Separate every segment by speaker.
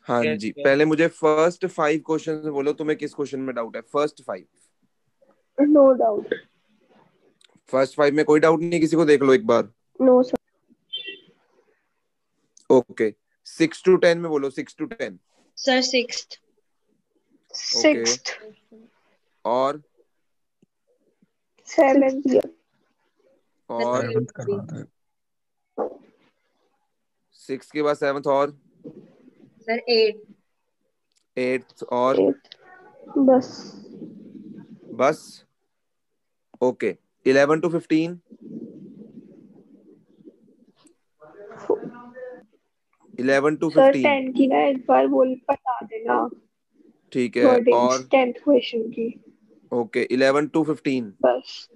Speaker 1: हाँ
Speaker 2: Yes,
Speaker 1: जी,
Speaker 2: sir.
Speaker 1: पहले मुझे फर्स्ट 5 क्वेश्चन बोलो, तुम्हें किस क्वेश्चन में डाउट है? फर्स्ट 5।
Speaker 3: No doubt.
Speaker 1: फर्स्ट 5 में कोई डाउट नहीं, किसी को देख लो एक बार।
Speaker 3: No sir.
Speaker 1: ओके, 6 to 10 में बोलो, 6 to 10।
Speaker 4: Sir sixth.
Speaker 1: Okay,
Speaker 3: sixth.
Speaker 1: और
Speaker 3: 7th।
Speaker 1: और
Speaker 5: सेवंथ करवाता है।
Speaker 1: 6 के बाद 7th और
Speaker 4: सर एट।
Speaker 1: 8th और
Speaker 3: 8th। बस।
Speaker 1: बस। Okay, 11 to 15। 11 to
Speaker 3: सर
Speaker 1: 15
Speaker 3: 10 की ना एक बार बोल बता देना
Speaker 1: ठीक है।
Speaker 3: वर्डिंग्स
Speaker 1: और
Speaker 3: 10th क्वेश्चन की।
Speaker 1: Okay, 11 to 15।
Speaker 3: बस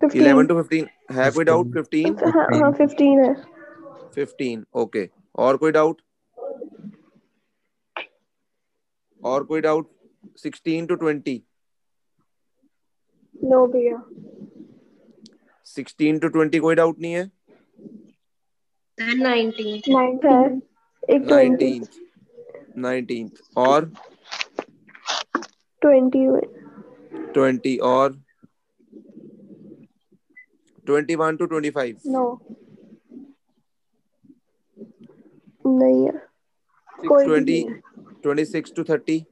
Speaker 1: 11
Speaker 3: 15।
Speaker 1: to 15 है कोई डाउट? 15
Speaker 3: हाँ 15 है।
Speaker 1: 15 ओके। और कोई डाउट? और कोई डाउट? 16 to 20।
Speaker 3: नो भैया।
Speaker 1: 16 to 20 कोई डाउट नहीं है।
Speaker 4: Sir 19th।
Speaker 3: 9th है। एक 20।
Speaker 1: 19th 19th और
Speaker 3: 20 में
Speaker 1: 20 और 21 to 25।
Speaker 3: नो नहीं है, कोई भी
Speaker 1: 20
Speaker 3: नहीं है।
Speaker 1: 26 to 30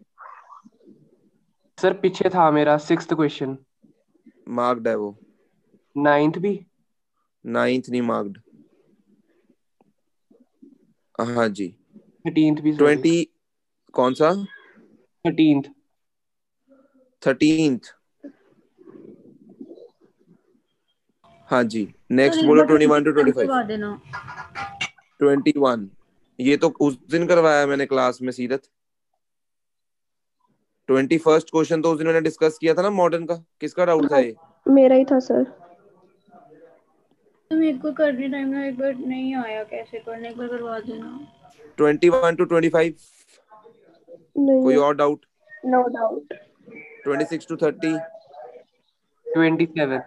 Speaker 2: सर पीछे था मेरा सिक्स्थ क्वेश्चन।
Speaker 1: मार्क्ड है वो।
Speaker 2: 9th भी।
Speaker 1: 9th नहीं मार्क्ड। हाँ जी।
Speaker 2: 13th भी सॉरी।
Speaker 1: 20 कौन सा?
Speaker 2: 13th।
Speaker 1: 13th हाँ जी। नेक्स्ट बोलो 21 to 25। 21 ये तो उस दिन करवाया मैंने क्लास में सीरत। 21st क्वेश्चन तो उस दिन मैंने डिस्कस किया था ना मॉडर्न का। किसका डाउट था ये?
Speaker 3: मेरा ही था सर।
Speaker 6: तो मेरे को करने टाइम ना एक बार नहीं आया, कैसे करने, एक बार करवा देना।
Speaker 1: 21 to 25
Speaker 3: नहीं
Speaker 1: कोई
Speaker 3: है।
Speaker 1: और doubt?
Speaker 3: No doubt.
Speaker 1: 26 to 30
Speaker 2: 27।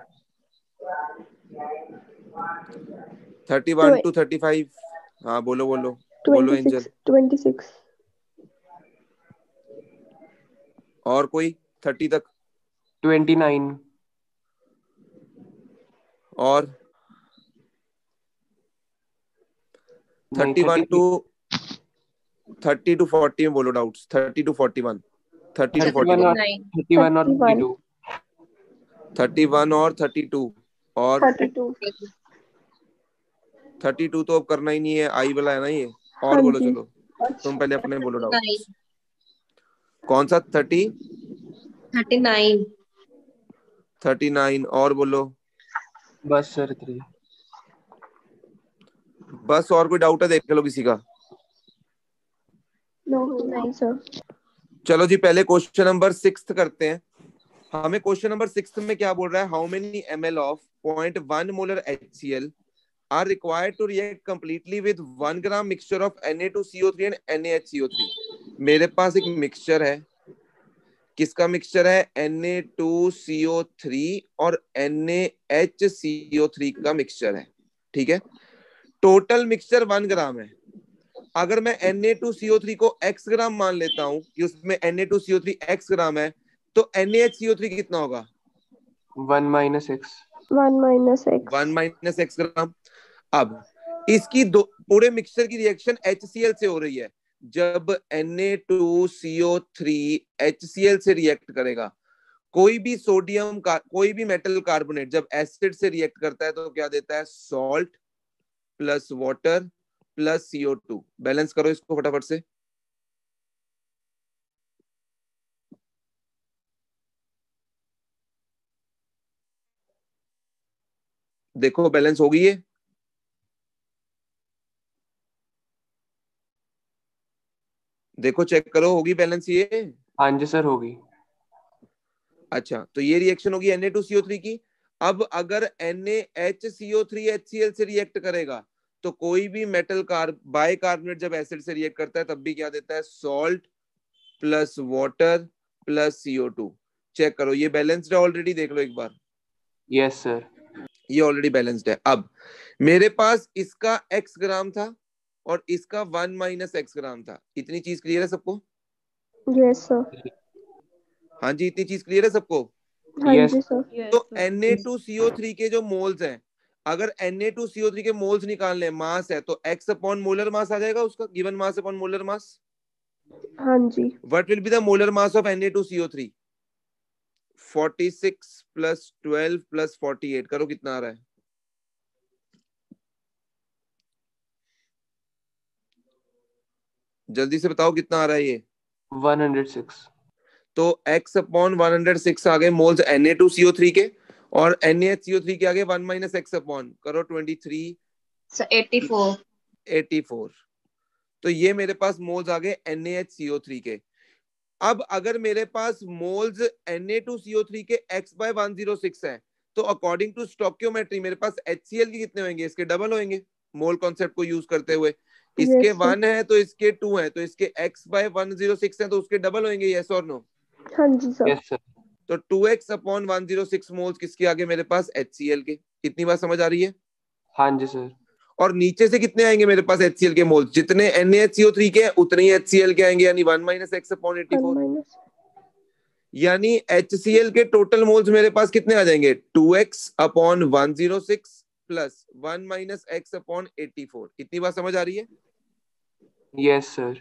Speaker 1: 31 to 35 हाँ बोलो बोलो बोलो एंजल।
Speaker 3: 26।
Speaker 1: और कोई 30 तक?
Speaker 2: 29।
Speaker 1: और 31 to 30 to 40 में बोलो डाउट्स। 30 to 41 30 to 41
Speaker 2: 31 और 32।
Speaker 1: 31 और 32 और
Speaker 3: 32।
Speaker 1: 32 तो अब करना ही नहीं है, आई वाला है ना ये। और
Speaker 3: हाँ
Speaker 1: बोलो
Speaker 3: जी।
Speaker 1: चलो, तुम पहले अपने बोलो डाउट।
Speaker 4: 39।
Speaker 1: कौन सा? 30
Speaker 4: 39।
Speaker 1: 39 और बोलो।
Speaker 2: बस सर 3।
Speaker 1: बस और कोई डाउट है देख लो किसी का।
Speaker 3: नहीं सर।
Speaker 1: चलो जी, पहले क्वेश्चन नंबर 6 करते हैं। हमें क्वेश्चन नंबर 6 में क्या बोल रहा है? How many ml of 0.1 molar HCl are required to react completely with 1 gram mixture of Na2CO3 and NaHCO3। मेरे पास एक मिक्सचर है। किसका मिक्सचर है? Na2CO3 और NaHCO3 का मिक्सचर है। ठीक है, टोटल मिक्सचर 1 ग्राम है। अगर मैं Na2CO3 को x ग्राम मान लेता हूं कि उसमें Na2CO3 x ग्राम है, तो NaHCO3 कितना होगा?
Speaker 2: 1 - x।
Speaker 3: 1 - x
Speaker 1: ग्राम। अब इसकी पूरे मिक्सचर की रिएक्शन HCl से हो रही है। जब Na2CO3 HCl से रिएक्ट करेगा, कोई भी सोडियम का कोई भी मेटल कार्बोनेट जब एसिड से रिएक्ट करता है तो क्या देता है? Salt plus water plus CO2। Balance करो इसको फटाफट से। देखो बैलेंस होगी ये? देखो चेक करो, होगी बैलेंस ये?
Speaker 2: हाँ जी सर होगी।
Speaker 1: अच्छा, तो ये रिएक्शन होगी Na2CO3 की। अब अगर NaHCO3 HCl से रिएक्ट करेगा तो कोई भी मेटल बाइकार्बोनेट जब एसिड से रिएक्ट करता है तब भी क्या देता है? Salt plus water plus CO2। Check करो ये बैलेंस्ड है ऑलरेडी, देख लो एक बार।
Speaker 2: Yes sir.
Speaker 1: ये ऑलरेडी बैलेंस्ड है। अब मेरे पास इसका x ग्राम था और इसका 1 माइनस एक्स ग्राम था। इतनी चीज क्लियर है सबको?
Speaker 3: Yes sir.
Speaker 1: हाँ जी, इतनी चीज क्लियर है सबको?
Speaker 3: हाँ
Speaker 2: Yes.
Speaker 3: जी सर।
Speaker 1: तो Na2CO3 के जो मोल्स हैं, अगर Na2CO3 के मोल्स निकालने, मास है, तो x अपॉन मोलर मास आ जाएगा उसका, given mass upon molar mass.
Speaker 3: हाँ जी।
Speaker 1: What will be the molar mass of Na2CO3? 46 plus 12 plus 48, करो कितना आ रहा है? जल्दी से बताओ कितना आ रहा है ये?
Speaker 2: 106.
Speaker 1: तो x अपॉन 106 आ गए मोल्स Na2CO3 के, और NaHCO3 के आगे 1 माइनस एक्स अपॉन, करो 23
Speaker 4: सर 84
Speaker 1: 84। तो ये मेरे पास मोल्स आ गए NaHCO3 के। अब अगर मेरे पास मोल्स Na2CO3 के x/106 है, तो अकॉर्डिंग टू स्टोइकियोमेट्री मेरे पास HCl के कितने होंगे? इसके डबल होंगे, मोल कॉन्सेप्ट को यूज करते हुए। इसके
Speaker 3: Yes, sir.
Speaker 1: 1 है तो इसके 2 है, तो इसके x/106 है तो उसके डबल होंगे, यस और नो?
Speaker 3: हाँ जी सर।
Speaker 2: Yes, sir.
Speaker 1: तो 2x अपॉन 106 मोल्स किसके आगे? मेरे पास HCl के। इतनी बात समझ आ रही है?
Speaker 2: हाँ जी सर.
Speaker 1: और नीचे से कितने आएंगे मेरे पास HCl के मोल्स? जितने NaHCO3 के हैं उतने ही HCl के आएंगे, यानी 1 माइनस एक्स अपॉन
Speaker 3: 1
Speaker 1: 84।
Speaker 3: माइनस।
Speaker 1: यानी HCl के टोटल मोल्स मेरे पास कितने आ जाएंगे? 2x upon 106 plus 1 minus X upon 84। इतनी बात समझ आ रही है?
Speaker 2: Yes, sir.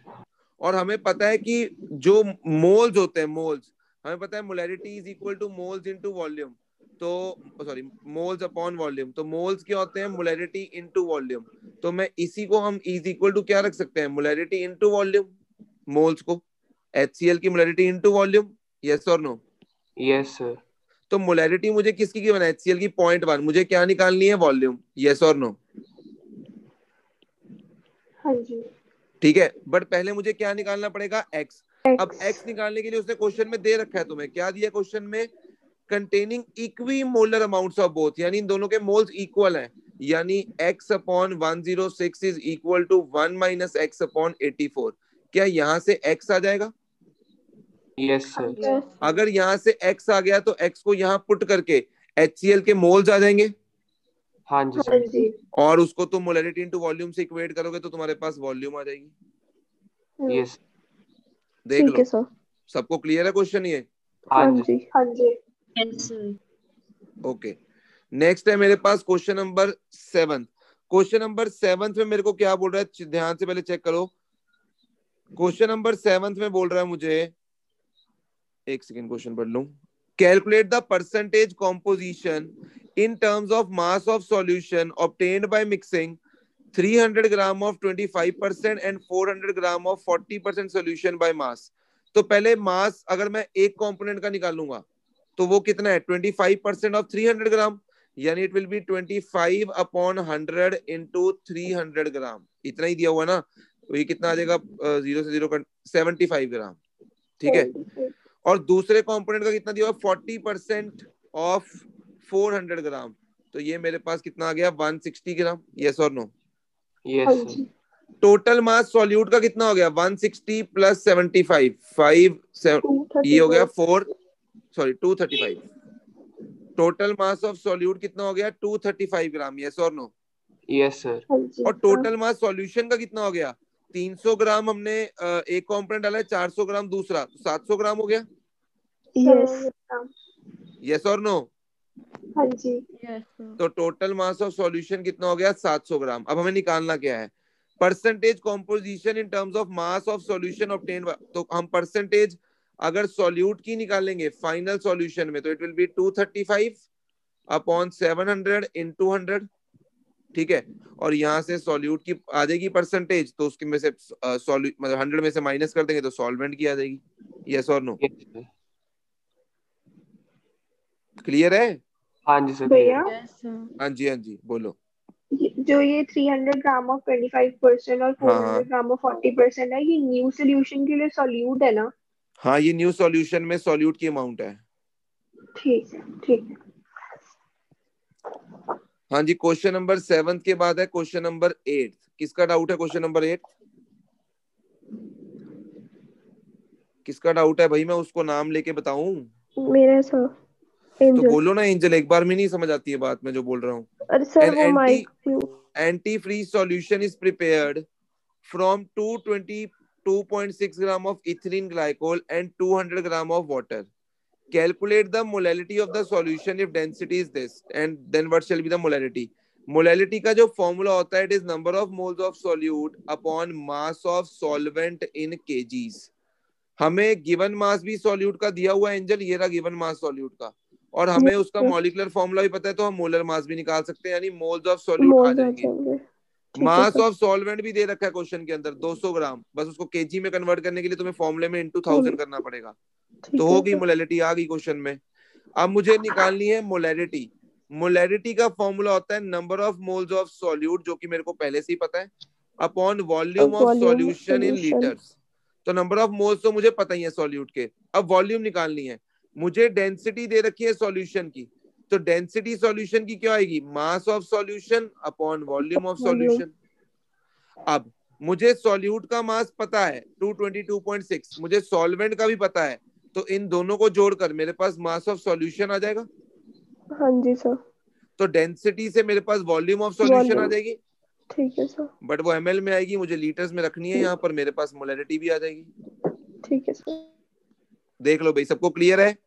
Speaker 1: और हमें पता है कि जो मोल्स होते हैं, मोल्स, हमें पता है molarity is equal two moles into volume. तो सॉरी, मोल्स अपॉन वॉल्यूम। तो मोल्स क्या होते हैं? Molarity into volume. तो मैं इसी को हम इज इक्वल टू क्या रख सकते हैं? Molarity into volume. मोल्स को HCl की मोलैरिटी इनटू वॉल्यूम, यस और नो?
Speaker 2: Yes, sir.
Speaker 1: तो मोलैरिटी मुझे किसकी गिवन है? HCl की 0.1। मुझे क्या निकालनी है? वॉल्यूम, यस और नो?
Speaker 3: हाँ जी।
Speaker 1: ठीक है, बट पहले मुझे क्या निकालना पड़ेगा? x। अब x निकालने के लिए उसने क्वेश्चन में दे रखा है तुम्हें, क्या दिया क्वेश्चन में? Containing equimolar amounts of both, यानी इन दोनों के मोल्स इक्वल हैं, यानी x upon 106 is equal to 1 minus X upon 84। क्या यहाँ से x आ जाएगा?
Speaker 2: Yes, sir.
Speaker 3: Yes.
Speaker 1: अगर यहाँ से x आ गया तो x को यहाँ पुट करके HCl के मोल्स आ जाएंगे,
Speaker 2: हाँ जी
Speaker 3: हाँ
Speaker 2: सर.
Speaker 3: जी।
Speaker 1: और उसको तुम मोलैरिटी इनटू वॉल्यूम से इक्वेट करोगे तो तुम्हारे पास वॉल्यूम आ जाएगी।
Speaker 2: Yes.
Speaker 1: देख
Speaker 3: ठीक है
Speaker 1: लो,
Speaker 3: सर।
Speaker 1: सबको क्लियर है क्वेश्चन ये?
Speaker 2: हाँ
Speaker 3: हाँ
Speaker 2: जी.
Speaker 3: जी। हाँ जी।
Speaker 4: यस सर
Speaker 1: ओके, नेक्स्ट है मेरे पास क्वेश्चन नंबर 7। क्वेश्चन नंबर 7 में मेरे को क्या बोल रहा है, ध्यान से पहले चेक करो। क्वेश्चन नंबर 7 में बोल रहा है मुझे, एक सेकेंड क्वेश्चन पढ़ लूं। Calculate the percentage composition in terms of mass of solution obtained by mixing 300 gram of 25% and 400 gram of 40% solution by mass. तो पहले मास अगर मैं एक कंपोनेंट का निकालूंगा तो वो कितना है? 25% ऑफ 300 ग्राम, यानी it will B 25 upon 100 into 300 ग्राम। इतना ही दिया हुआ ना, तो ये कितना आ जाएगा? 0 से 0 75 ग्राम। ठीक है, और दूसरे कंपोनेंट का कितना दिया हुआ? 40% ऑफ 400 ग्राम, तो ये मेरे पास कितना आ गया? 160 ग्राम, यस और no?
Speaker 2: Yes, sir.
Speaker 1: Total mass solute का कितना हो गया? 160 प्लस 75, 5 ये हो गया 235। टोटल मास ऑफ सॉल्यूट कितना हो गया? 235 ग्राम, यस और नो?
Speaker 2: Yes, sir.
Speaker 1: और टोटल मास सॉल्यूशन का कितना हो गया? 300 ग्राम हमने एक कंपोनेंट डाला है, 400 ग्राम दूसरा, तो 700 ग्राम हो गया,
Speaker 3: यस।
Speaker 1: यस और नो?
Speaker 3: हाँ जी।
Speaker 6: Yes sir.
Speaker 1: तो टोटल मास ऑफ सॉल्यूशन कितना हो गया? 700 ग्राम। अब हमें निकालना क्या है? Percentage composition in terms of mass of solution obtained. तो हम परसेंटेज अगर सॉल्यूट की निकालेंगे फाइनल सॉल्यूशन में, तो it will B 235 upon 700 into 100। ठीक है, और यहाँ से सॉल्यूट की आ जाएगी परसेंटेज, तो उसके में से मतलब 100 में से माइनस कर देंगे तो सॉल्वेंट की आ जाएगी, यस और नो?
Speaker 2: Yes, sir.
Speaker 1: क्लियर है?
Speaker 2: हाँ जी सर.
Speaker 3: भैया
Speaker 6: यस सर।
Speaker 1: हाँ जी, हाँ जी, बोलो।
Speaker 3: जो ये 300 ग्राम ऑफ 25% और
Speaker 1: हाँ, हाँ।
Speaker 3: 400 ग्राम ऑफ 40% है, ये न्यू सोल्यूशन के लिए सॉल्यूट है ना?
Speaker 1: हाँ, ये न्यू सॉल्यूशन में सॉल्यूट की अमाउंट है।
Speaker 3: ठीक है, ठीक है।
Speaker 1: हाँ जी, क्वेश्चन नंबर 7 के बाद है क्वेश्चन नंबर 8। किसका डाउट है क्वेश्चन नंबर 8? किसका डाउट है भाई? मैं उसको नाम लेके बताऊं?
Speaker 3: मेरा सर
Speaker 1: तो
Speaker 3: एंजल।
Speaker 1: बोलो ना एंजल, एक बार में नहीं समझ आती है बात मैं जो बोल रहा हूँ।
Speaker 3: अरे सर
Speaker 1: An
Speaker 3: वो mic
Speaker 1: anti-freeze solution is prepared from 222.6 gram of ethylene glycol and 200 gram of water. Calculate the molality of the solution if density is this, and then what shall be the molality? Molality का जो formula होता है, it is number of moles of solute upon mass of solvent in kgs. हमें given mass भी solute का दिया हुआ है एंजल, ये रहा गिवन मास सॉल्यूट का, और हमें उसका मॉलिक्यूलर फॉर्मूला भी पता है, तो हम मोलर मास भी निकाल सकते हैं, यानी मोल्स ऑफ सॉल्यूट आ जाएंगे। मास ऑफ सॉल्वेंट भी दे रखा है क्वेश्चन के अंदर 200 ग्राम, बस उसको केजी में कन्वर्ट करने के लिए तुम्हें फॉर्मूले में इनटू 1000 करना पड़ेगा, तो होगी मोलैरिटी, आ गई क्वेश्चन में। अब मुझे निकालनी है मोलैरिटी। मोलैरिटी का फॉर्मूला होता है number of moles of solute, जो कि मेरे को पहले से ही पता है, upon volume of solution in litres. तो नंबर ऑफ मोल्स तो मुझे पता ही है सॉल्यूट के, अब वॉल्यूम निकालनी है। मुझे डेंसिटी दे रखी है सॉल्यूशन की, तो डेंसिटी सॉल्यूशन की क्या आएगी? मास of solution upon volume of solution. अब मुझे सॉल्यूट का मास पता है 222.6, मुझे सॉल्वेंट का भी पता है, तो इन दोनों को जोड़कर मेरे पास मास ऑफ सॉल्यूशन आ जाएगा।
Speaker 3: हाँ जी सर।
Speaker 1: तो डेंसिटी से मेरे पास वॉल्यूम ऑफ सॉल्यूशन आ जाएगी,
Speaker 3: ठीक है सर।
Speaker 1: बट वो ml में आएगी, मुझे लीटर्स में रखनी है, यहाँ पर मेरे पास मोलैरिटी भी आ जाएगी।
Speaker 3: ठीक है सर।
Speaker 1: देख लो भाई, सबको क्लियर है?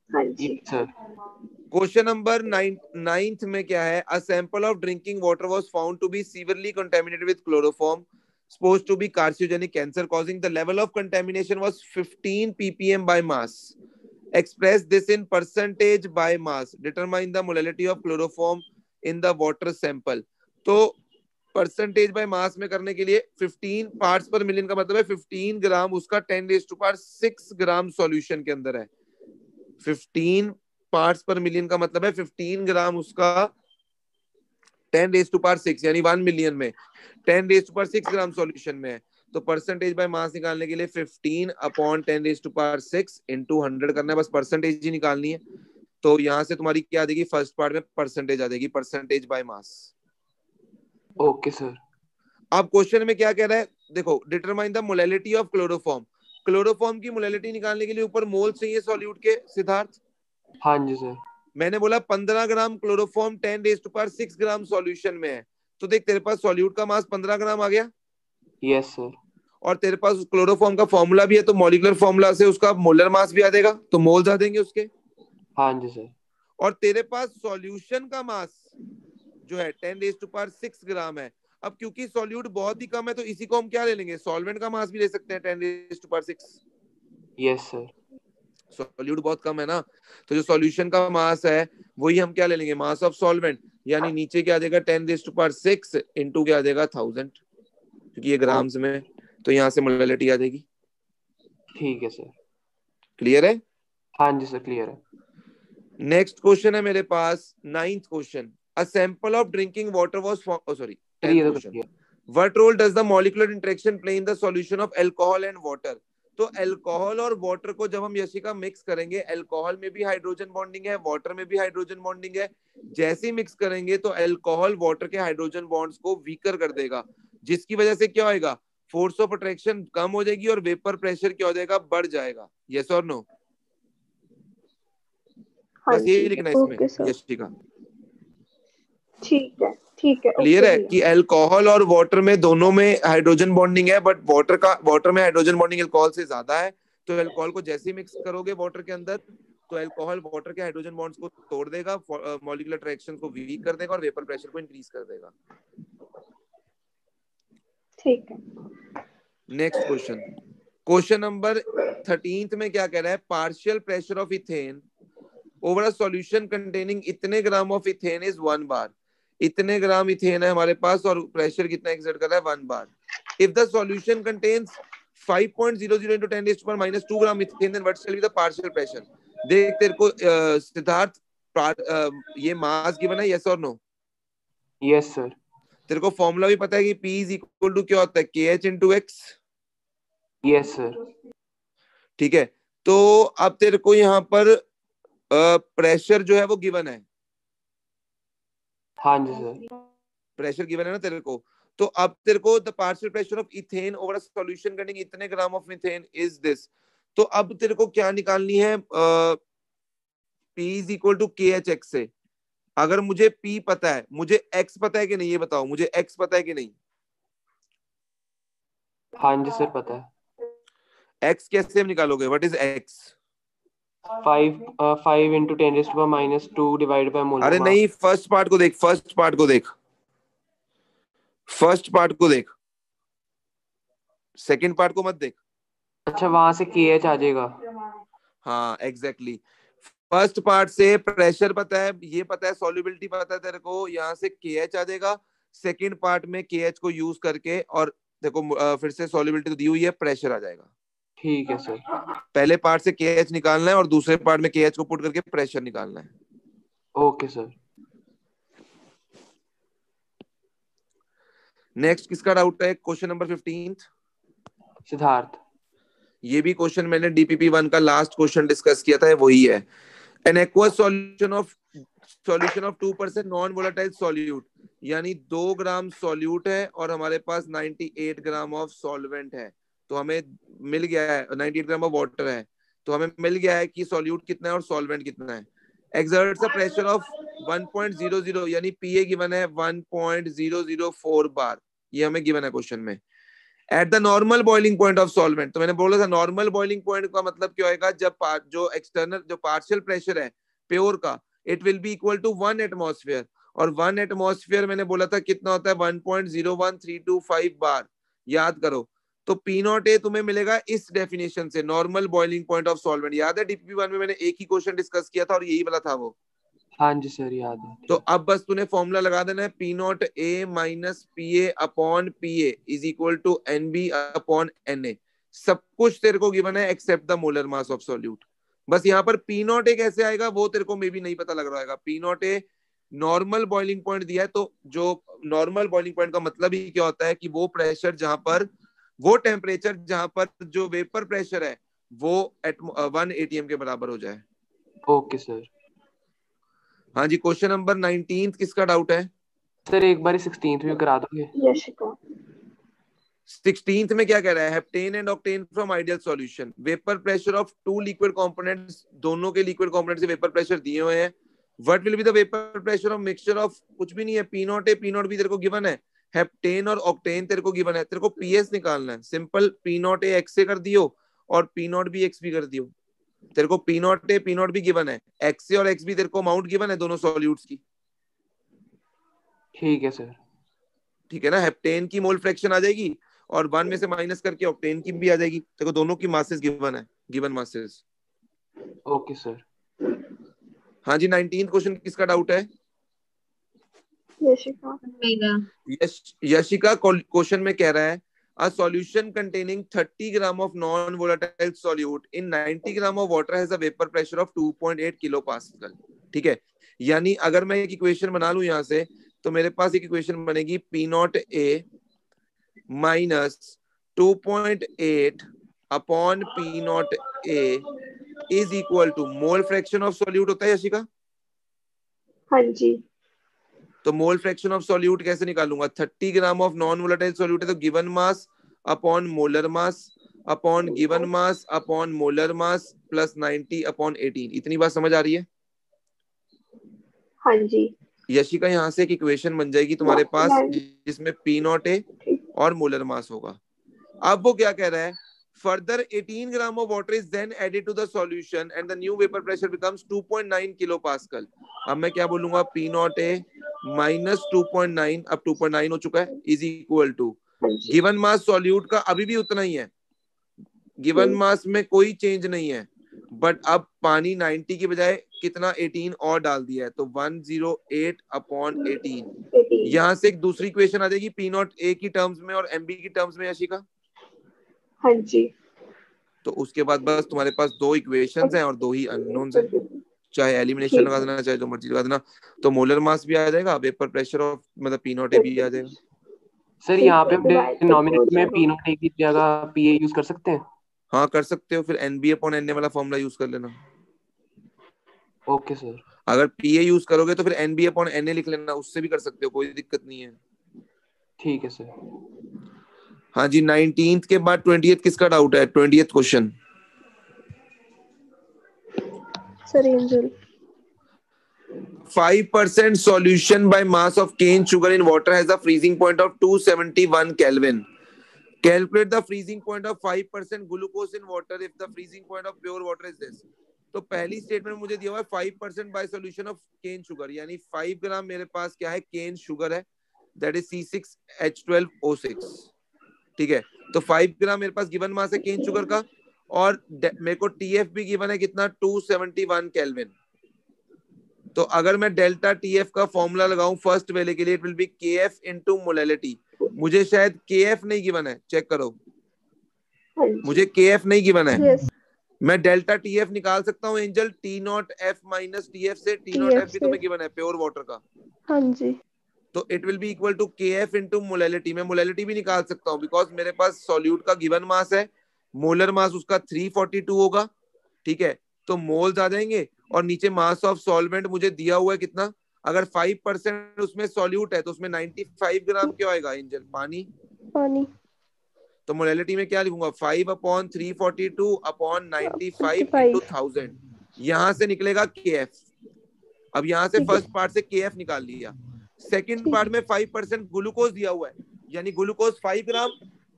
Speaker 3: हाँ जी
Speaker 2: सर।
Speaker 1: क्वेश्चन नंबर 9th में क्या है? A sample of drinking water was found to be severely contaminated with chloroform supposed to be carcinogenic, cancer causing. The level of contamination was 15 ppm by mass. Express this in percentage by mass. Determine the molality of chloroform in the water sample. तो percentage by mass में करने के लिए 15 parts पर million का मतलब है 15 ग्राम, उसका 10⁶ ग्राम सॉल्यूशन के अंदर है। 15 पार्ट्स पर मिलियन का मतलब है 15 ग्राम, उसका 10⁶, यानी 1 मिलियन में 10⁶ ग्राम सॉल्यूशन में है। तो परसेंटेज बाय मास निकालने के लिए 15 अपॉन 10⁶ इंटू 100 करना है, बस परसेंटेज ही निकालनी है। तो यहाँ से तुम्हारी क्या आ जाएगी? फर्स्ट पार्ट में परसेंटेज आ जाएगी, percentage by mass.
Speaker 2: Okay sir.
Speaker 1: अब क्वेश्चन में क्या कह रहा है? देखो, determine the molality of chloroform. Chloroform की मोलैलिटी निकालने के लिए ऊपर मोल चाहिए सॉल्यूट के, सिद्धार्थ।
Speaker 2: हाँ जी सर।
Speaker 1: मैंने बोला 15 ग्राम क्लोरोफॉर्म 10⁶ ग्राम सॉल्यूशन में है, तो देख तेरे पास सॉल्यूट का मास 15 ग्राम आ गया।
Speaker 2: Yes sir.
Speaker 1: और तेरे पास क्लोरोफॉर्म का फॉर्मूला भी है, तो मॉलिक्यूलर फॉर्मूला से उसका मोलर मास भी आ जाएगा, तो मोल्स आ जाएंगे उसके।
Speaker 2: हाँ जी सर।
Speaker 1: और तेरे पास सॉल्यूशन का मास जो है 10⁶ ग्राम है। अब क्योंकि सॉल्यूट बहुत ही कम है, तो इसी को हम क्या ले लेंगे? सॉल्वेंट का मास भी ले सकते हैं 10⁶।
Speaker 2: Yes sir.
Speaker 1: सॉल्यूट बहुत कम है ना, तो जो सॉल्यूशन का मास है वही हम क्या ले लेंगे? मास ऑफ सॉल्वेंट, यानी नीचे क्या आ जाएगा? 10⁶ इंटू क्या आ जाएगा? 1000, क्योंकि ये ग्राम्स में, तो यहाँ से मोलैलिटी आ जाएगी।
Speaker 2: ठीक है सर।
Speaker 1: क्लियर है?
Speaker 2: हाँ जी सर, क्लियर है।
Speaker 1: नेक्स्ट क्वेश्चन है मेरे पास 9th question. A sample of drinking water was sorry 10th question. What role does the molecular interaction play in the solution of alcohol and water? तो alcohol और water को जब हम Yashika mix करेंगे, अल्कोहल में भी हाइड्रोजन बॉन्डिंग है, water में भी हाइड्रोजन बॉन्डिंग है। जैसे ही मिक्स करेंगे तो अल्कोहल वाटर के हाइड्रोजन बॉन्ड्स को वीकर कर देगा, जिसकी वजह से क्या होएगा? फोर्स ऑफ अट्रैक्शन कम हो जाएगी और वेपर प्रेशर क्या हो जाएगा? बढ़ जाएगा। यस और नो? बस यही लिखना है इसमें यशिका।
Speaker 3: ठीक है, ठीक है।
Speaker 1: क्लियर है कि अल्कोहल और वाटर में दोनों में हाइड्रोजन बॉन्डिंग है, बट वाटर में हाइड्रोजन बॉन्डिंग अल्कोहल से ज्यादा है। तो अल्कोहल को जैसे ही मिक्स करोगे वाटर के अंदर, तो अल्कोहल वाटर के हाइड्रोजन बॉन्ड्स को तोड़ देगा, मॉलिक्यूलर अट्रैक्शन को वीक कर देगा और वेपर प्रेशर को इंक्रीज कर देगा।
Speaker 3: ठीक है।
Speaker 1: Next question, question number 13th में क्या कह रहा है? Partial pressure of ethane over a solution containing इतने ग्राम ऑफ इथेन इज 1 बार। इतने ग्राम इथेन है हमारे पास और प्रेशर कितना एक्सर्ट कर रहा है? 1 बार। If the solution contains 5.00 into 10⁻² gram ethane, then what shall be the partial pressure? देख तेरे को सिद्धार्थ, ये मास गिवन है, यस और नो?
Speaker 2: Yes sir.
Speaker 1: तेरे को फॉर्मूला भी पता है कि P इज इक्वल टू क्या होता है? KH into X।
Speaker 2: Yes sir.
Speaker 1: ठीक है, तो अब तेरे को यहाँ पर प्रेशर जो है वो गिवन है।
Speaker 2: हाँ जी सर।
Speaker 1: प्रेशर गिवन है ना तेरे को, तो अब तेरे को the partial pressure of ethane over a solution containing इतने gram of methane is this. तो अब तेरे को क्या निकालनी है? P is equal to KH X से। अगर मुझे P पता है, मुझे X पता है कि नहीं, ये बताओ, मुझे X पता है कि नहीं?
Speaker 2: हाँ जी सर पता है।
Speaker 1: x कैसे निकालोगे? What is x?
Speaker 2: 5 into 10⁻² divided by molar
Speaker 1: अरे
Speaker 2: mass।
Speaker 1: नहीं, फर्स्ट पार्ट को देख, फर्स्ट पार्ट को देख, फर्स्ट पार्ट को देख, सेकंड पार्ट को मत देख।
Speaker 2: अच्छा वहां से KH आ जाएगा।
Speaker 1: हाँ एग्जैक्टली, फर्स्ट पार्ट से प्रेशर पता है, ये पता है, सॉल्युबिलिटी पता है तेरे को, यहाँ से KH आ जाएगा। सेकंड पार्ट में KH को यूज करके, और देखो फिर से सॉल्युबिलिटी तो दी हुई है, प्रेशर आ जाएगा।
Speaker 2: ठीक है सर।
Speaker 1: पहले पार्ट से KH निकालना है और दूसरे पार्ट में KH को पुट करके प्रेशर निकालना है।
Speaker 2: Okay sir.
Speaker 1: नेक्स्ट किसका डाउट है? Question number 15।
Speaker 2: सिद्धार्थ।
Speaker 1: ये भी क्वेश्चन मैंने DPP 1 का लास्ट क्वेश्चन डिस्कस किया था, वही है। An aqueous solution of 2% non volatile solute, यानी 2 ग्राम सॉल्यूट है और हमारे पास 98 ग्राम ऑफ सॉल्वेंट है। तो हमें मिल गया है 98 ग्राम ऑफ वाटर है, तो हमें मिल गया है कि सॉल्यूट कितना है और सॉल्वेंट कितना है। एक्सर्ट्स अ प्रेशर ऑफ 1.00, यानी PA गिवन है 1.004 बार, ये हमें गिवन है क्वेश्चन में। At the normal boiling point of solvent, तो मैंने बोला था नॉर्मल बॉइलिंग पॉइंट का मतलब क्या होगा, जब जो एक्सटर्नल जो पार्शियल प्रेशर है प्योर का, it will be equal to 1 atmosphere, और 1 एटमॉस्फेयर मैंने बोला था कितना होता है 1.01325 बार, याद करो। तो P0A तुम्हें मिलेगा इस डेफिनेशन से, normal boiling point of solvent. याद है DPP 1 में मैंने एक ही क्वेश्चन डिस्कस किया था और यही वाला था वो।
Speaker 2: हाँ जी सर याद है।
Speaker 1: तो अब बस तूने फॉर्मूला लगा देना है, P0A minus PA upon PA is equal to NB upon NA। सब कुछ तेरे को गिवन है except the molar mass of solute. बस यहाँ पर P0A कैसे आएगा वो तेरे को मे भी नहीं पता लग रहा है। P0A नॉर्मल बॉइलिंग पॉइंट दिया है, तो जो नॉर्मल बॉइलिंग पॉइंट का मतलब ही क्या होता है कि वो प्रेशर जहां पर, वो टेम्परेचर जहां पर जो वेपर प्रेशर है वो 1 ATM के बराबर हो जाए।
Speaker 2: Okay sir.
Speaker 1: हाँ जी, क्वेश्चन नंबर 19 किसका डाउट है?
Speaker 2: सर एक बार 16th भी करा दोगे?
Speaker 3: यशिका।
Speaker 1: 16th में क्या कह रहा है? Heptane and octane from ideal solution, vapour pressure of 2 liquid components, दोनों के लिक्विड कंपोनेंट से वेपर प्रेशर दिए हुए हैं। What will be the vapour pressure of mixture of, कुछ भी नहीं है, P0A P0 भी तेरे को गिवन है, हेप्टेन और ऑक्टेन तेरे को गिवन है, तेरे को PS निकालना है। सिंपल, P0A X से कर दियो और P0 भी X भी कर दियो। तेरे को P0A P0 भी गिवन है, X से और X भी तेरे को अमाउंट गिवन है दोनों सॉल्यूट्स की।
Speaker 2: ठीक है सर।
Speaker 1: ठीक है ना, हेप्टेन की मोल फ्रैक्शन आ जाएगी और 1 में से माइनस करके ऑक्टेन की भी आ जाएगी। देखो दोनों की मासेस गिवन है, गिवन मासेस।
Speaker 2: Okay sir.
Speaker 1: हाँ जी, 19th क्वेश्चन किसका डाउट है?
Speaker 3: यशिका।
Speaker 4: मेरा।
Speaker 1: यशिका क्वेश्चन में कह रहा है a solution containing 30 gram of non-volatile solute in 90 gram of water has a vapor pressure of 2.8 kilopascal। ठीक है, यानी अगर मैं एक इक्वेशन बना लूं यहाँ से, तो मेरे पास एक इक्वेशन बनेगी P0A minus 2.8 upon P0A is equal to mole fraction of solute होता है यशिका।
Speaker 3: हाँ जी।
Speaker 1: तो मोल फ्रैक्शन ऑफ सॉल्यूट कैसे निकालूंगा? 30 gram of non volatile solute है तो given mass upon molar mass upon given mass upon molar mass plus 90 upon 18। इतनी बात समझ आ रही है?
Speaker 3: हाँ जी।
Speaker 1: यशिका, यहाँ से एक इक्वेशन बन जाएगी तुम्हारे पास जिसमें P0A और मोलर मास होगा। अब वो क्या कह रहा है? Further 18 gram of water is then added to the solution and the new vapor pressure becomes 2.9 kilopascal। अब मैं क्या बोलूंगा? P0A माइनस 2.9, अब 2.9 हो चुका है, is equal to given mass solute का अभी भी उतना ही है, गिवन मास में कोई चेंज नहीं है, बट अब पानी 90 की बजाय कितना 18 और डाल दिया है, तो 108 अपॉन 18। यहाँ से एक दूसरी इक्वेशन आ जाएगी P0A की टर्म्स में और MB की टर्म्स में यशिका।
Speaker 3: हाँ जी।
Speaker 1: तो उसके बाद बस तुम्हारे पास 2 इक्वेशंस हैं और 2 ही अननोन्स हैं, चाहे एलिमिनेशन लगा देना चाहे जो मर्जी लगा देना। तो मोलर मास भी आ जाएगा, वेपर प्रेशर ऑफ मतलब P0A भी आ जाएगा।
Speaker 2: सर यहाँ पे हम डिनोमिनेटर में P0A की जगह PA यूज कर सकते हैं?
Speaker 1: हाँ कर सकते हो, फिर NB अपॉन NA वाला फॉर्मूला यूज कर लेना।
Speaker 2: Okay sir.
Speaker 1: अगर PA यूज करोगे तो फिर NB अपॉन NA लिख लेना, उससे भी कर सकते हो, कोई दिक्कत नहीं है।
Speaker 2: ठीक है सर।
Speaker 1: हाँ जी, 19th के बाद 20th किसका डाउट है? 20th question
Speaker 3: sir angel.
Speaker 1: 5% solution by mass of cane sugar in water has a freezing point of 271 Kelvin. Calculate the freezing point of 5% glucose in water if the freezing point of pure water is this. तो पहली statement मुझे दिया हुआ है 5% by solution of cane sugar, यानी 5 ग्राम मेरे पास क्या है, केन शुगर है, दैट इज C6H12O6। ठीक है, तो 5 ग्राम मेरे पास गिवन मास है केन शुगर का, और मेरे को TF भी गिवन है कितना, 271 केल्विन। तो अगर मैं डेल्टा TF का फॉर्मूला लगाऊं फर्स्ट वाले के लिए, it will B KF into molality. मुझे शायद KF नहीं गिवन है, चेक करो, मुझे KF नहीं गिवन है।
Speaker 3: Yes.
Speaker 1: मैं डेल्टा TF निकाल सकता हूँ एंजल, T0F माइनस TF से। T0F भी तुम्हें गिवन है प्योर वाटर का।
Speaker 3: हाँ जी।
Speaker 1: तो it will be equal to KF into molality. मैं मोलैलिटी भी निकाल सकता हूँ बिकॉज मेरे पास सॉल्यूट का गिवन मास है, मोलर मास उसका 342 होगा। ठीक है, तो मोल्स आ जाएंगे, और नीचे मास ऑफ सॉल्वेंट मुझे दिया हुआ है कितना, अगर 5% उसमें सॉल्यूट है तो उसमें 95 ग्राम क्या आएगा एंजल, पानी।
Speaker 3: पानी।
Speaker 1: तो मोलैलिटी में क्या लिखूंगा, 5/342 अपॉन 95 इंटू 1000। यहां से निकलेगा KF। अब यहां से फर्स्ट पार्ट से KF निकाल लिया। सेकंड पार्ट में 5% ग्लूकोज दिया हुआ है, यानी ग्लूकोज 5 ग्राम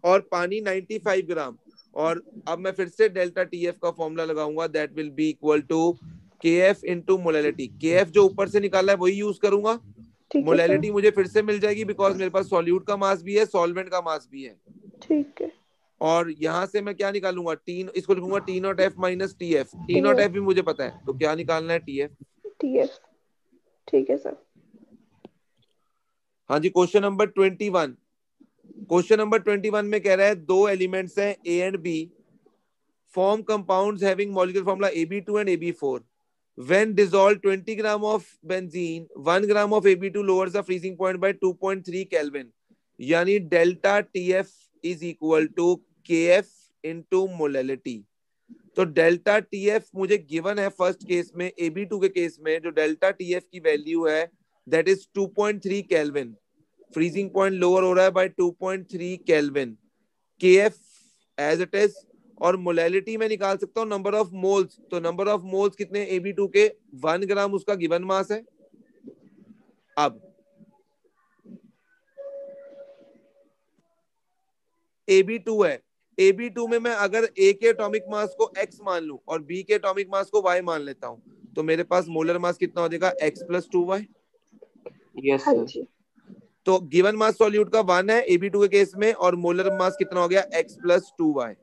Speaker 1: और पानी 95 ग्राम। और अब मैं फिर से डेल्टा TF का फॉर्मूला लगाऊंगा, that will be equal to KF into molality. KF जो ऊपर से निकाला है वही यूज करूंगा, मोलैलिटी मुझे फिर से मिल जाएगी बिकॉज मेरे पास सॉल्यूट का मास भी है, सॉल्वेंट का मास भी है।
Speaker 3: ठीक है,
Speaker 1: और यहां से मैं क्या निकालूंगा, इसको लिखूंगा T0F माइनस TF। T0F भी मुझे पता है, तो क्या निकालना है, TF।
Speaker 3: ठीक है सर।
Speaker 1: हाँ जी, क्वेश्चन नंबर 21। क्वेश्चन नंबर 21 में कह रहा है दो एलिमेंट्स हैं A and B, form compounds having molecular formula AB2 and AB4। When dissolved 20 gram of benzene, 1 gram of AB2 lowers the freezing point by 2.3 Kelvin. यानी delta TF is equal to KF into molality। तो delta TF मुझे given है first case में, AB2 के case में जो delta TF की value है that is 2.3 kelvin. Freezing point lower हो रहा है by 2.3 kelvin. KF as it is, और मोलैलिटी में निकाल सकता हूँ नंबर ऑफ मोल्स। तो नंबर ऑफ मोल्स कितने AB2 के, 1 ग्राम उसका गिवन मास है। अब AB2 है, AB2 में मैं अगर A के एटॉमिक मास को X मान लूं और B के एटॉमिक मास को Y मान लेता हूं, तो मेरे पास मोलर मास कितना हो जाएगा, X plus 2Y।
Speaker 2: Yes sir.
Speaker 1: तो गिवन मास सॉल्यूट का 1 है AB2 के केस में, और मोलर मास कितना हो गया, X प्लस 2Y।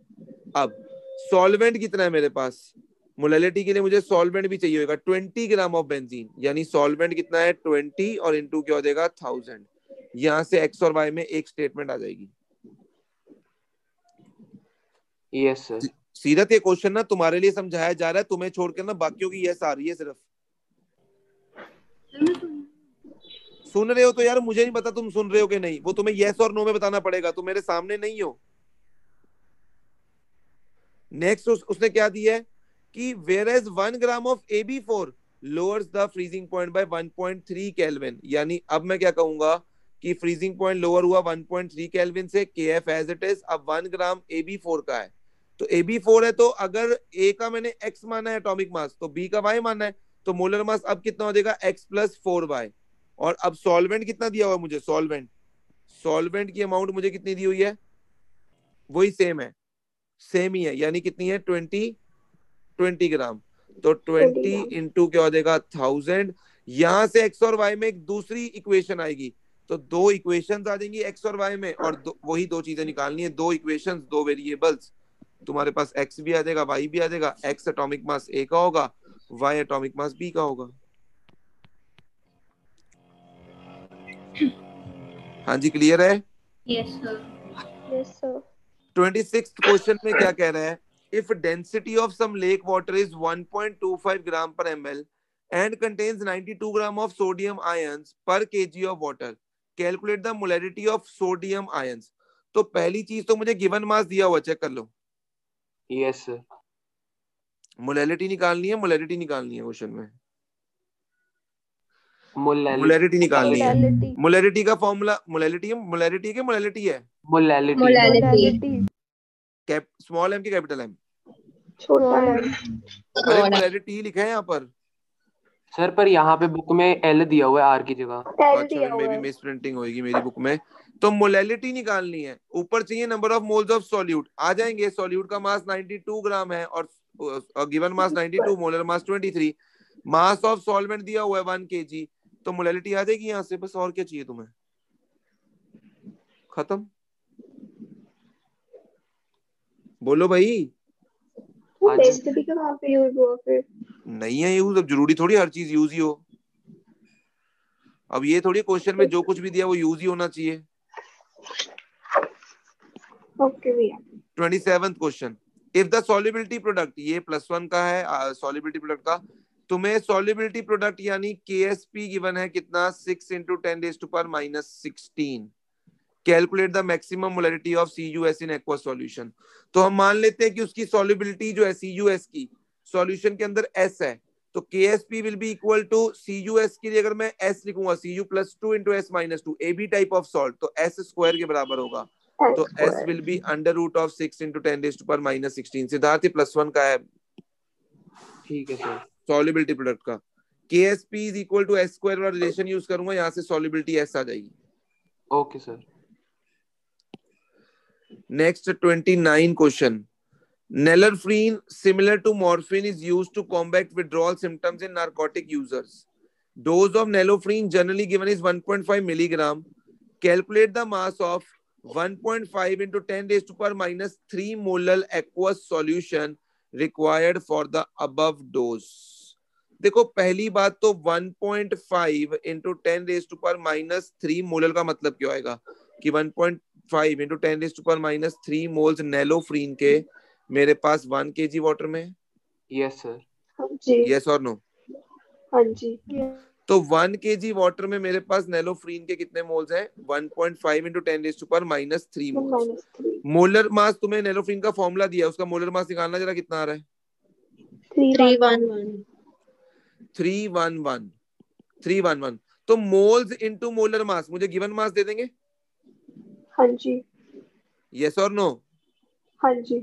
Speaker 1: अब सॉल्वेंट कितना है मेरे पास, मोलैलिटी के लिए मुझे सॉल्वेंट भी चाहिए होगा 20 ग्राम ऑफ बेंजीन, यानी सॉल्वेंट कितना है 20 और इनटू क्या हो जाएगा 1000। यहां से X और Y में एक स्टेटमेंट आ जाएगी।
Speaker 2: Yes sir.
Speaker 1: सीरत, ये क्वेश्चन ना तुम्हारे लिए समझाया जा रहा है, तुम्हें छोड़कर ना बाकियों की यस आ रही है सिर्फ। सुन रहे हो तो यार, मुझे नहीं पता तुम सुन रहे हो कि नहीं, वो तुम्हें यस और नो में बताना पड़ेगा, तुम मेरे सामने नहीं हो। नेक्स्ट उसने क्या दिया है कि whereas 1 gram of AB4 lowers the freezing point by 1.3 kelvin. यानी अब मैं क्या कहूंगा कि फ्रीजिंग पॉइंट लोअर हुआ 1.3 केल्विन से, KF एज इट इज। अब 1 ग्राम AB4 का है, तो AB4 है, तो अगर A का मैंने X माना है एटॉमिक मास, तो B का Y माना है, तो मोलर मास अब कितना हो जाएगा, X प्लस 4Y। और अब सॉल्वेंट कितना दिया हुआ मुझे, सॉल्वेंट की अमाउंट मुझे कितनी दी हुई है, वही सेम ही है, यानी कितनी है 20 ग्राम। तो 20 इंटू क्या हो जाएगा 1000। यहां से X और Y में एक दूसरी इक्वेशन आएगी, तो दो इक्वेशंस आ जाएंगी X और Y में, और वही दो चीजें निकालनी है, दो इक्वेशंस, दो वेरिएबल्स। तुम्हारे पास X भी आ जाएगा, Y भी आ जाएगा। X एटॉमिक मास A का होगा, Y एटॉमिक मास B का होगा। हाँ जी, क्लियर है?
Speaker 4: Yes, sir.
Speaker 1: 26th क्वेश्चन में क्या कह रहा है, if density of some lake water is 1.25 gram per ml and contains 92 gram of sodium ions per kg of water, calculate the molarity of sodium ions. तो पहली चीज तो मुझे गिवन मास दिया हुआ, चेक कर लो।
Speaker 2: Yes sir.
Speaker 1: मोलैरिटी निकालनी है क्वेश्चन में,
Speaker 2: मोलैलिटी
Speaker 1: निकालनी है। मोलैरिटी का फॉर्मूला, मोलैलिटी है,
Speaker 2: मोलैलिटी
Speaker 1: स्मॉल m की कैपिटल M?
Speaker 3: छोटा है।
Speaker 1: अरे मोलैरिटी लिखा है यहाँ पर
Speaker 2: सर, पर यहाँ पे बुक में L दिया हुआ है R की जगह।
Speaker 1: अच्छा, मे भी मिस प्रिंटिंग होगी मेरी बुक में। तो मोलैलिटी निकालनी है, ऊपर चाहिए number of moles of solute. आ जाएंगे, सॉल्यूट का मास 92 ग्राम है और given mass 92, molar mass 23, mass of solvent दिया हुआ है 1 kg, तो मोलैलिटी आ जाएगी यहां से, बस और क्या चाहिए तुम्हें, खत्म। बोलो भाई।
Speaker 3: वो डेंसिटी का वहां पे यूज हुआ फिर
Speaker 1: नहीं है यूज, अब जरूरी थोड़ी हर चीज यूज ही हो। अब ये थोड़ी क्वेश्चन में जो कुछ भी दिया वो यूज ही होना चाहिए।
Speaker 3: ओके भैया।
Speaker 1: 27th question, if the solubility product, ये +1 का है सॉल्युबिलिटी प्रोडक्ट का, तुम्हें सॉल्युबिलिटी प्रोडक्ट यानी KSP गिवन है कितना, 6 × 10⁻⁻16। Calculate the maximum molarity of CuS in aqua solution. तो हम मान लेते हैं कि उसकी सॉल्युबिलिटी जो है CuS की सॉल्यूशन के अंदर S है, तो KSP will be equal to CuS के लिए अगर मैं S लिखूंगा Cu + 2 × S - 2 AB type of salt, तो S² के बराबर होगा, तो S विल बी √6 × 10⁻⁻16। सिद्धार्थ +1 का है,
Speaker 2: ठीक है सर।
Speaker 1: सॉल्युबिलिटी प्रोडक्ट का KSP = S² वाला रिलेशन यूज करूंगा, यहाँ से सॉल्युबिलिटी S आ जाएगी।
Speaker 2: Okay sir.
Speaker 1: Next 29 question. Nalorphine, similar to morphine, is used to combat withdrawal symptoms in narcotic users. Dose of nalorphine generally given is 1.5 milligram. Calculate the mass of 1.5 × 10⁻³ molar aqueous solution required for the above dose. देखो पहली बात तो 1.5 × 10⁻³ molar का मतलब क्या आएगा कि 1.5 × 10⁻³ moles नैलोफ्रीन के मेरे पास 1 kg वाटर में।
Speaker 2: Yes sir.
Speaker 3: हाँ जी।
Speaker 1: यस और नो?
Speaker 3: हाँ जी।
Speaker 1: तो 1 kg वाटर में मेरे पास नैलोफ्रीन के कितने मोल्स हैं, 1.5 × 10⁻³ मोल्स। मोलर मास तुम्हें नैलोफ्रीन का फॉर्मूला दिया, उसका मोलर मास निकालना जरा, कितना आ रहा है? 311। तो मोल्स इनटू मोलर मास, मुझे गिवन मास दे देंगे?
Speaker 3: हाँ जी।
Speaker 1: यस और नो?
Speaker 3: हाँ जी।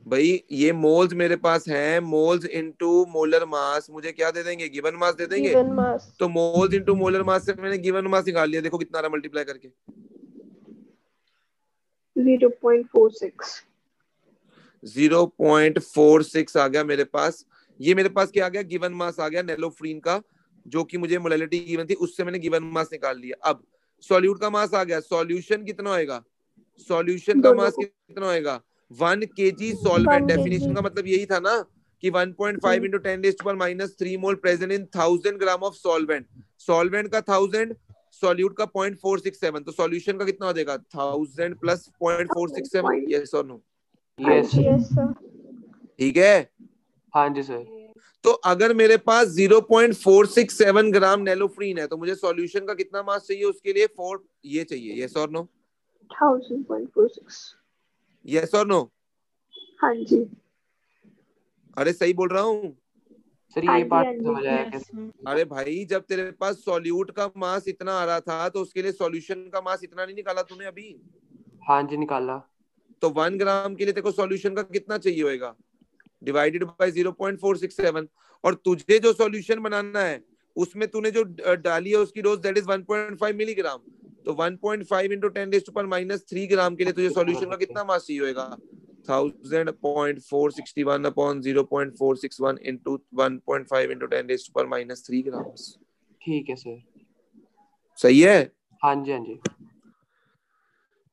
Speaker 1: भाई ये मोल्स मेरे पास हैं, मोल्स इनटू मोलर मास मुझे क्या दे देंगे, गिवन मास दे देंगे।
Speaker 3: Given mass.
Speaker 1: तो मोल्स इनटू मोलर मास से मैंने गिवन मास निकाल लिया, देखो कितना आ रहा मल्टीप्लाई करके,
Speaker 3: 0.46।
Speaker 1: 0.46 आ गया मेरे पास। ये मेरे पास क्या आ गया, गिवन मास आ गया नैलोफ्रीन का, जो कि मुझे मोलैलिटी गिवन थी, उससे मैंने गिवन मास निकाल लिया। अब सॉल्यूट का मास आ गया, सॉल्यूशन कितना होएगा, सॉल्यूशन का मास कितना होएगा, 1 kg सॉल्वेंट। डेफिनेशन का मतलब यही था ना कि 1.5 × 10⁻³ mole present in 1000 gram of solvent. Solvent का 1000, सॉल्यूट का 0.467, तो सॉल्यूशन का कितना हो जाएगा, 1000 + 0.467। यस और नो?
Speaker 2: Yes
Speaker 3: sir.
Speaker 1: ठीक है।
Speaker 2: हाँ जी सर।
Speaker 1: तो अगर मेरे पास 0.467 ग्राम नैलोफ्रीन है, तो मुझे सॉल्यूशन का कितना मास चाहिए उसके लिए, 4 ये चाहिए। यस और नो?
Speaker 3: 1000.46।
Speaker 1: यस और नो?
Speaker 3: हाँ जी।
Speaker 1: अरे सही बोल रहा हूँ?
Speaker 2: सर ये पार्ट समझ आया कैसे?
Speaker 1: अरे भाई जब तेरे पास सॉल्यूट का मास इतना आ रहा था, तो उसके लिए सॉल्यूशन का मास इतना नहीं निकाला तूने अभी?
Speaker 2: हाँ जी निकाला।
Speaker 1: तो 1 ग्राम के लिए तेरे को सॉल्यूशन का कितना चाहिए होगा, डिवाइडेड बाय 0.467। और तुझे जो सॉल्यूशन बनाना है उसमें तूने जो डाली है उसकी डोज दैट इज 1.5 मिलीग्राम। तो 1.5 × 10⁻³ ग्राम के लिए तुझे सॉल्यूशन का कितना मास चाहिए होगा, 1000.461 अपॉन 0.461 into 1.5 × 10⁻³ ग्राम।
Speaker 2: ठीक है सर।
Speaker 1: सही है?
Speaker 2: हाँ जी हाँ जी।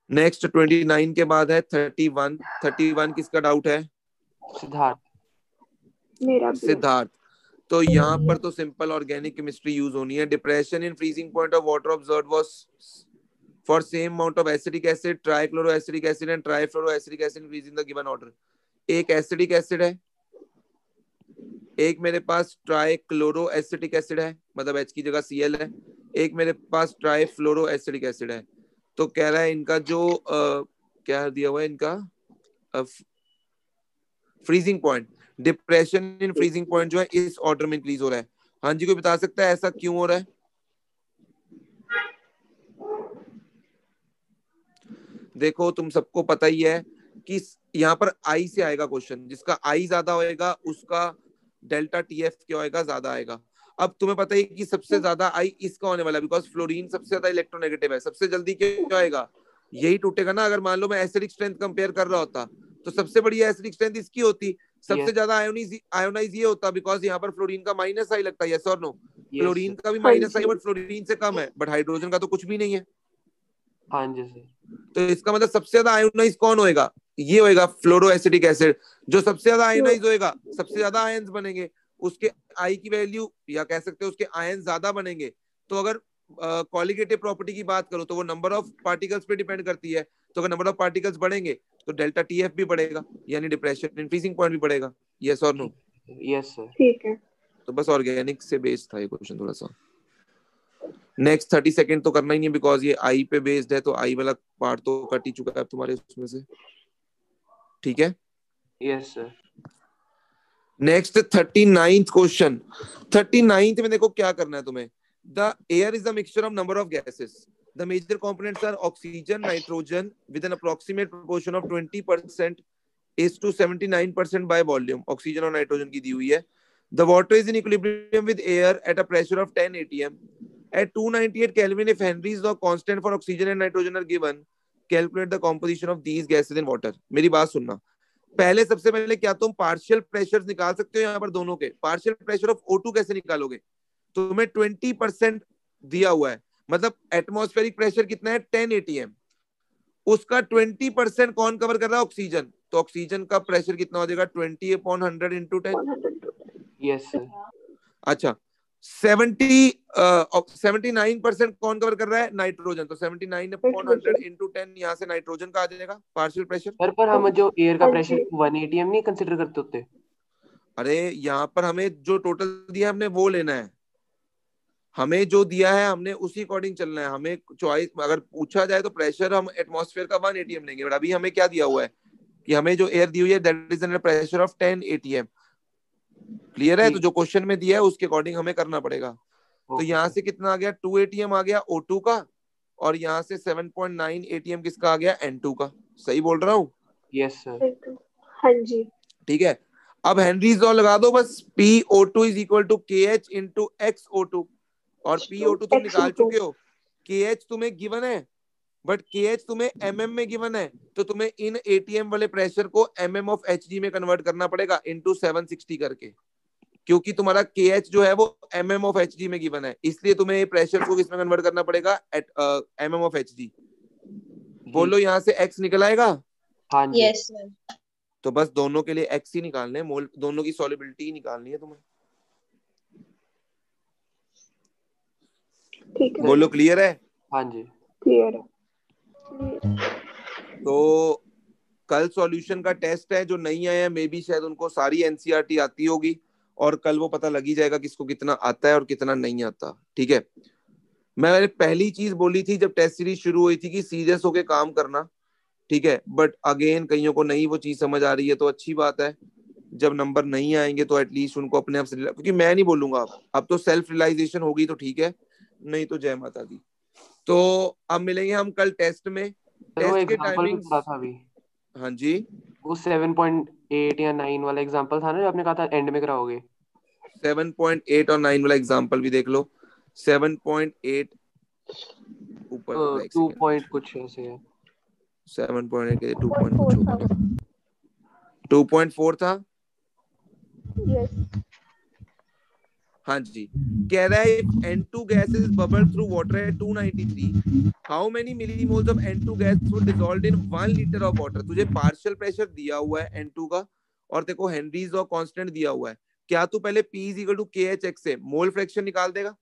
Speaker 1: नेक्स्ट 29 के बाद है 31। 31 किसका डाउट है?
Speaker 2: सिद्धार्थ।
Speaker 3: मेरा भी।
Speaker 1: सिद्धार्थ। तो यहाँ पर तो सिंपल ऑर्गेनिक केमिस्ट्री यूज होनी है। Depression in freezing point of water observed was for same amount of acetic acid, trichloroacetic acid and trifluoroacetic acid in freezing the given order. एक एसिडिक एसिड है, एक मेरे पास ट्राइक्लोरोएसिडिक एसिड है, मतलब H की जगह Cl है, एक मेरे पास ट्राइफ्लोरोएसिडिक एसिड है। तो कह रहा है इनका जो क्या दिया हुआ है, इनका freezing point, depression in freezing point जो है इस ऑर्डर में इंक्रीज हो रहा है। हाँ जी, कोई बता सकता है ऐसा क्यों हो रहा है? देखो तुम सबको पता ही है कि यहाँ पर आई से आएगा क्वेश्चन, जिसका आई ज्यादा होएगा उसका डेल्टा TF क्या होएगा, ज्यादा आएगा। अब तुम्हें पता है कि सबसे ज्यादा आई इसका होने वाला है, बिकॉज फ्लोरीन सबसे ज्यादा इलेक्ट्रोनेगेटिव है, सबसे जल्दी क्या आएगा, यही टूटेगा ना। अगर मान लो मैं एसिडिक स्ट्रेंथ कंपेयर कर रहा होता तो सबसे बढ़िया एसिडिक स्ट्रेंथ इसकी होती, सबसे ज्यादा आयोनाइज ये होता, बिकॉज यहाँ पर फ्लोरीन का माइनस आई लगता है, यस और नो। फ्लोरीन का भी माइनस आई बट फ्लोरीन से कम है, बट हाइड्रोजन का तो कुछ भी नहीं है।
Speaker 2: हाँ जी सर।
Speaker 1: तो इसका मतलब सबसे ज्यादा आयोनाइज कौन होएगा, ये होएगा फ्लोरो एसिडिक एसिड। जो सबसे ज्यादा आयोनाइज होएगा, सबसे ज्यादा आयंस बनेंगे, उसके आई की वैल्यू या कह सकते हो उसके आयन ज्यादा बनेंगे। तो अगर कॉलिगेटिव प्रॉपर्टी की बात करो तो वो नंबर ऑफ पार्टिकल्स पे डिपेंड करती है। तो अगर नंबर ऑफ पार्टिकल्स बढ़ेंगे तो डेल्टा टीएफ भी बढ़ेगा, यानी डिप्रेशन इंक्रीजिंग पॉइंट भी बढ़ेगा, यस और नो।
Speaker 2: Yes sir.
Speaker 3: ठीक है।
Speaker 1: तो बस ऑर्गेनिक से बेस्ड था ये क्वेश्चन थोड़ा सा। नेक्स्ट 30 सेकंड तो करना ही है बिकॉज ये आई पे बेस्ड है, तो आई वाला पार्ट तो कट ही चुका है अब तुम्हारे उसमें से, ठीक है।
Speaker 2: Yes sir.
Speaker 1: Next 39th question. 39th में देखो क्या करना है तुम्हें। The air is the mixture of number of gases, the major components are oxygen, nitrogen with an approximate proportion of 20% is to 79% by volume। Oxygen और nitrogen की दी हुई है। The water is in equilibrium with air at a pressure of 10 atm at 298 Kelvin। If Henry's law constant for oxygen and nitrogen are given, calculate the composition of these gases in water। मेरी बात सुनना, पहले सबसे पहले क्या तुम partial pressure निकाल सकते हो यहाँ पर दोनों के। पार्शियल प्रेशर ऑफ O2 कैसे निकालोगे, तुम्हें 20% दिया हुआ है, मतलब एटमॉस्फेरिक प्रेशर कितना है 10 atm, उसका 20% कौन कवर कर रहा है, ऑक्सीजन। तो ऑक्सीजन का प्रेशर कितना हो जाएगा 20/100 इंटू 10।
Speaker 2: Yes sir.
Speaker 1: अच्छा 79% कौन कवर कर रहा है, नाइट्रोजन। तो 79/100 इंटू 10 यहाँ से नाइट्रोजन का आ जाएगा पार्शियल प्रेशर।
Speaker 2: सर पर हम जो एयर का प्रेशर 1 atm नहीं कंसिडर करते होते।
Speaker 1: अरे यहाँ पर हमें जो टोटल दिया है हमने वो लेना है, हमें जो दिया है हमने उसी अकॉर्डिंग चलना है। हमें चॉइस अगर पूछा जाए तो प्रेशर हम एटमॉस्फेयर का 1 atm लेंगे, बट अभी हमें क्या दिया हुआ है कि हमें जो एयर दी हुई है that is under pressure of 10 atm। Clear है, तो जो क्वेश्चन में दिया है उसके अकॉर्डिंग हमें करना पड़ेगा। तो यहाँ से कितना आ गया 2 atm आ गया O2 का, और यहाँ से 7.9 atm किसका आ गया N2 का। सही बोल रहा हूँ,
Speaker 2: यस सर।
Speaker 3: हाँ जी।
Speaker 1: ठीक है। अब हेनरीज लॉ लगा दो बस, PO2 is equal to KH into XO2, और PO2 तुम निकाल चुके हो, KH तुम्हें गिवन है बट KH तुम्हें mm में गिवन है, तो तुम्हें इन ATM वाले प्रेशर को mm ऑफ Hg में कन्वर्ट करना पड़ेगा इंटू 760 करके, क्योंकि तुम्हारा KH जो है वो mm ऑफ Hg में गिवन है, इसलिए तुम्हें ये प्रेशर को किसमें कन्वर्ट करना पड़ेगा, mm ऑफ Hg। बोलो यहाँ से x निकल आएगा।
Speaker 2: हाँ जी।
Speaker 4: Yes sir.
Speaker 1: तो बस दोनों के लिए x ही निकालने, मोल दोनों की सॉल्युबिलिटी निकालनी है तुम्हें।
Speaker 3: ठीक है।
Speaker 1: बोलो क्लियर है।
Speaker 2: हाँ जी
Speaker 3: क्लियर है।
Speaker 1: तो कल सॉल्यूशन का टेस्ट है, जो नहीं आया मे बी शायद उनको सारी एनसीईआरटी आती होगी, और कल वो पता लग ही जाएगा किसको कितना आता है और कितना नहीं आता, ठीक है। मैंने पहली चीज बोली थी जब टेस्ट सीरीज शुरू हुई थी कि सीरियस होके काम करना, ठीक है, बट अगेन कईयों को नहीं वो चीज समझ आ रही है, तो अच्छी बात है। जब नंबर नहीं आएंगे तो एटलीस्ट उनको अपने आप से, क्योंकि मैं नहीं बोलूंगा अब तो सेल्फ रियलाइजेशन होगी तो ठीक है, नहीं तो जय माता दी। तो अब मिलेंगे हम कल टेस्ट में।
Speaker 2: सर वो
Speaker 1: टेस्ट के
Speaker 2: एग्जांपल भी
Speaker 1: टाइमिंग्स,
Speaker 2: पढ़ा था अभी,
Speaker 1: हाँ जी
Speaker 2: वो 7.8 या 9 वाला एग्जांपल था ना जो आपने कहा था एंड में कराओगे।
Speaker 1: 7.8 और 9 वाला एग्जांपल भी देख लो। 7.8 ऊपर
Speaker 2: 2 पॉइंट कुछ ऐसे है।
Speaker 1: 7.8 के 2 पॉइंट कुछ होगा, 2.4 था।
Speaker 3: यस।
Speaker 1: हाँ जी, कह रहा है if N2 gases bubble through water at 293, how many millimoles of N2 gas would dissolved in 1 liter of water। तुझे पार्शियल प्रेशर दिया हुआ है N2 का, और देखो हेनरीज लॉ कांस्टेंट दिया हुआ है। क्या तू पहले P is equal to KHX से मोल फ्रैक्शन निकाल देगा?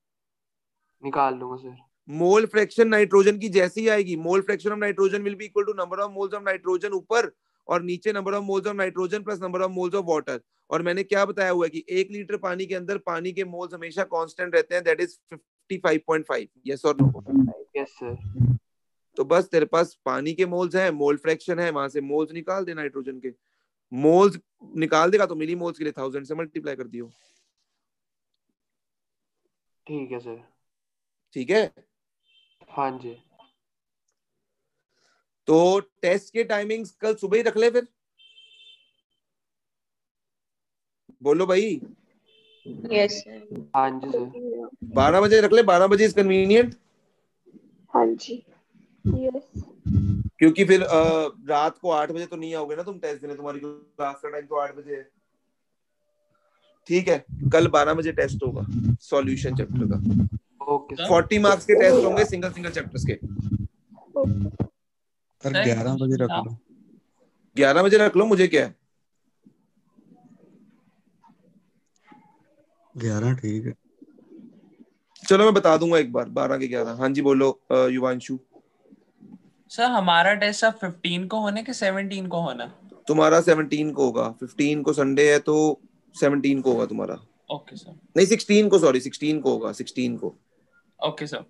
Speaker 2: निकाल लूंगा सर।
Speaker 1: मोल फ्रैक्शन नाइट्रोजन की जैसी आएगी, mole fraction of nitrogen will be equal to number of moles of nitrogen ऊपर, और नीचे number of moles of nitrogen plus number of moles of water. और मैंने क्या बताया हुआ है कि 1 लीटर पानी के अंदर पानी के मोल्स हमेशा कांस्टेंट रहते हैं, दैट इज 55.5। यस और नो?
Speaker 2: Yes sir.
Speaker 1: तो बस तेरे पास पानी के मोल्स हैं, मोल फ्रैक्शन है, वहां से मोल्स निकाल दे, नाइट्रोजन के मोल्स निकाल देगा तो मिली मोल्स के लिए 1000 से मल्टीप्लाई कर दियो।
Speaker 2: ठीक है सर।
Speaker 1: ठीक है,
Speaker 2: हाँ जी।
Speaker 1: तो टेस्ट के टाइमिंग्स कल सुबह ही रख ले फिर। बोलो भाई।
Speaker 4: Yes sir.
Speaker 2: हाँ जी सर।
Speaker 1: 12 बजे रख ले, 12 बजे इज कन्वीनियंट,
Speaker 3: हाँ जी। यस।
Speaker 1: क्योंकि फिर रात को 8 बजे तो नहीं आओगे ना तुम टेस्ट देने, तुम्हारी क्लास का टाइम तो 8 बजे है। ठीक है, कल 12 बजे टेस्ट होगा सॉल्यूशन चैप्टर का।
Speaker 2: Okay sir.
Speaker 1: 40 मार्क्स के टेस्ट होंगे सिंगल सिंगल चैप्टर्स के।
Speaker 5: सर 11 बजे रख लो।
Speaker 1: 11 बजे रख लो, मुझे क्या है।
Speaker 5: 11 ठीक है।
Speaker 1: चलो मैं बता दूंगा एक बार, 12 के 11। हाँ जी बोलो युवांशु।
Speaker 7: सर हमारा टेस्ट अब 15 को होना है कि 17 को होना?
Speaker 1: तुम्हारा 17 को होगा, 15 को संडे है तो 17 को होगा तुम्हारा।
Speaker 7: Okay sir.
Speaker 1: नहीं 16 को, सॉरी 16 को होगा, 16 को।
Speaker 7: Okay sir.